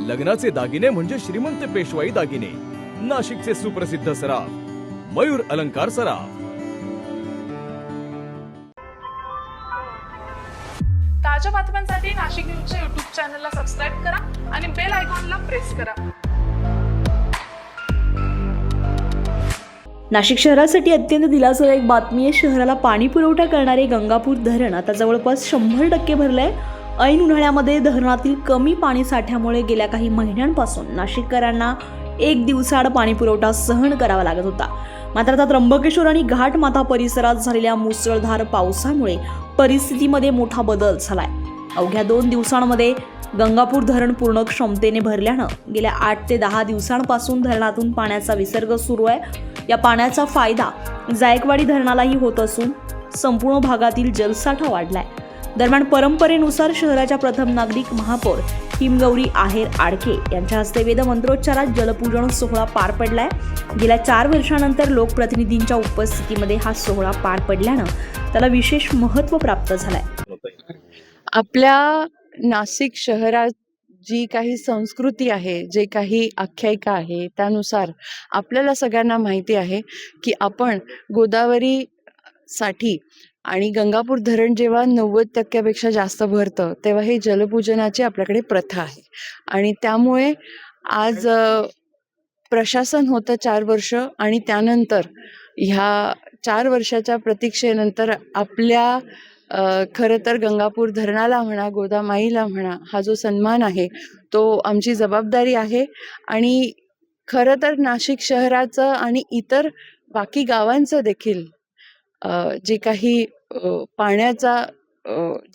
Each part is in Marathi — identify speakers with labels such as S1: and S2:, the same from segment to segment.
S1: लग्नाचे दागिने म्हणजे श्रीमंत पेशवाई दागिने. नाशिकचे सुप्रसिद्ध सराफ मयूर अलंकार सराफ.
S2: ताज्या बातम्यांसाठी नाशिक न्यूजच्या YouTube चॅनलला सबस्क्राईब करा आणि बेल आयकॉनला प्रेस करा.
S3: नाशिक शहरासाठी अत्यंत दिलासादायक बातमी आहे. शहराला पाणी पुरवठा करणारे गंगापूर धरण आता जवळपास 100% भरलंय. ऐन उन्हाळ्यामध्ये धरणातील कमी पाणी साठ्यामुळे गेल्या काही महिन्यांपासून नाशिककरांना एक दिवसाआड पाणी पुरवठा सहन करावा लागत होता. मात्र आता त्र्यंबकेश्वर आणि घाटमाथा परिसरात झालेल्या मुसळधार पावसामुळे परिस्थितीमध्ये मोठा बदल झालाय. अवघ्या 2 दिवसांमध्ये गंगापूर धरण पूर्ण क्षमतेने भरल्यानं गेल्या 8 ते 10 दिवसांपासून धरणातून पाण्याचा विसर्ग सुरू आहे. या पाण्याचा फायदा जायकवाडी धरणालाही होत असून संपूर्ण भागातील जलसाठा वाढलाय. दरम्यान परंपरेनुसार शहराच्या प्रथम नागरिक महापौर हिमगौरी आहेर आडके यांच्या हस्ते वेदमंत्रोच्चारात जलपूजन सोहळा पार पडलाय. गेल्या 4 वर्षांनंतर लोकप्रतिनिधींच्या उपस्थितीमध्ये हा सोहळा पार पडल्यानं त्याला विशेष महत्त्व प्राप्त झालंय.
S4: आपल्या नाशिक शहरात जी काही संस्कृती आहे, जे काही आख्यायिका आहे, त्यानुसार आपल्याला सगळ्यांना माहिती आहे की आपण गोदावरीसाठी आणि गंगापूर धरण जेव्हा 90% जास्त भरतं तेव्हा हे जलपूजनाची आपल्याकडे प्रथा आहे. आणि त्यामुळे आज प्रशासन होतं 4 वर्ष आणि त्यानंतर ह्या 4 वर्षाच्या प्रतीक्षेनंतर आपल्या खरं तर गंगापूर धरणाला म्हणा, गोदामाईला म्हणा, हा जो सन्मान आहे तो आमची जबाबदारी आहे. आणि खरं तर नाशिक शहराचं आणि इतर बाकी गावांचं देखील जे काही पाण्याचा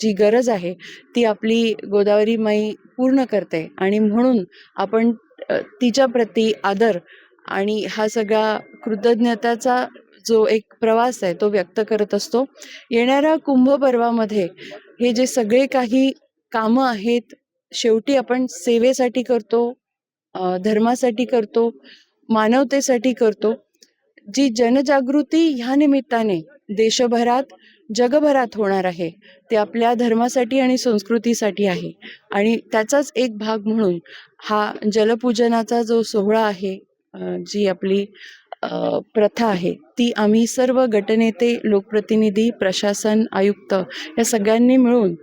S4: जी गरज आहे ती आपली गोदावरी माई पूर्ण करते. आणि म्हणून आपण तिच्याप्रती आदर आणि हा सगळा कृतज्ञताचा जो एक प्रवास आहे तो व्यक्त करत असतो. येणाऱ्या कुंभपर्वामध्ये हे जे सगळे काही कामं आहेत, शेवटी आपण सेवेसाठी करतो, धर्मासाठी करतो, मानवतेसाठी करतो. जी जनजागृती ह्या निमित्ताने देशभरात, जगभरात होणार आहे ते आपल्या धर्मासाठी आणि संस्कृतीसाठी आहे. आणि त्याचाच एक भाग म्हणून हा जलपूजनाचा जो सोहळा आहे, जी आपली प्रथा आहे, ती आम्ही सर्व गटनेते, लोकप्रतिनिधी, प्रशासन, आयुक्त या सगळ्यांनी मिळून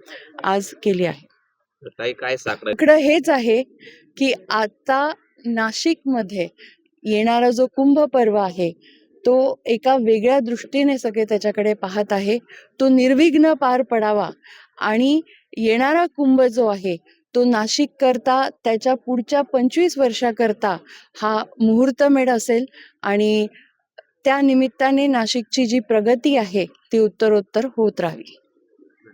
S4: आज केली आहे. इकडं हेच आहे की आता नाशिकमध्ये येणारा जो कुंभ पर्व आहे तो एका वेगळ्या दृष्टीने सगळे त्याच्याकडे पाहत आहे. तो निर्विघ्न पार पडावा आणि येणारा कुंभ जो आहे तो नाशिक करता, त्याच्या पुढच्या 25 वर्षाकरता हा मुहूर्तमेढ असेल. आणि त्या निमित्ताने नाशिकची जी प्रगती आहे ती उत्तरोत्तर होत राहावी.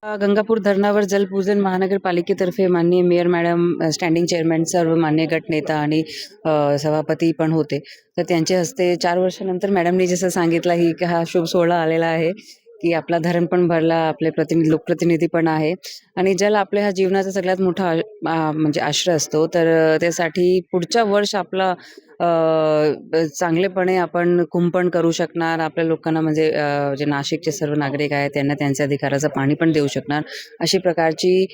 S5: गंगापूर धरणावर जलपूजन महानगरपालिकेतर्फे माननीय मेयर मॅडम, स्टँडिंग चेअरमॅन, सर्व मान्य गटनेता आणि सभापती पण होते. तर त्यांच्या हस्ते 4 वर्षानंतर मॅडमनी जसं सांगितलं की हा शुभ सोहळा आलेला आहे की आपला धरण पण भरला, आपले लोकप्रतिनिधी पण आहे. आणि जल आपल्या ह्या जीवनाचा सगळ्यात मोठा म्हणजे आश्रय असतो. तर त्यासाठी पुढच्या वर्ष आपला चांगलेपणे आपण कुंपण करू शकणार. आपल्या लोकांना म्हणजे जे नाशिकचे सर्व नागरिक आहेत त्यांना त्यांच्या अधिकाराचं पाणी पण देऊ शकणार, अशी प्रकारची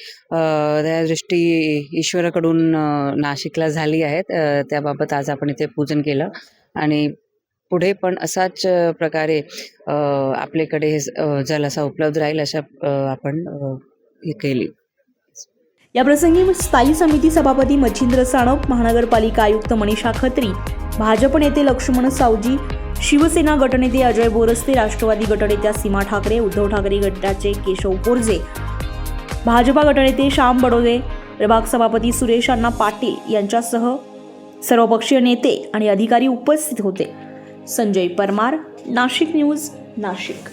S5: दृष्टी ईश्वराकडून नाशिकला झाली आहे. त्याबाबत आज आपण इथे पूजन केलं आणि पुढे पण असाच प्रकारे आपल्याकडे हे जल असा उपलब्ध राहील अशा आपण हे केली.
S3: या प्रसंगी स्थायी समिती सभापती मच्छिंद्र साणप, महानगरपालिका आयुक्त मनीषा खत्री, भाजप नेते लक्ष्मण सावजी, शिवसेना गटनेते अजय बोरस्ते, राष्ट्रवादी गटनेत्या सीमा ठाकरे, उद्धव ठाकरे गटाचे केशव पोरजे, भाजपा गटनेते श्याम बडोदे, प्रभाग सभापती सुरेश अण्णा पाटील यांच्यासह सर्वपक्षीय नेते आणि अधिकारी उपस्थित होते. संजय परमार, नाशिक न्यूज, नाशिक.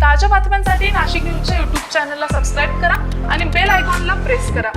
S2: ताज्या बातम्यांसाठी नाशिक न्यूजच्या YouTube चॅनलला सबस्क्राईब करा आणि बेल आयकॉनला प्रेस करा.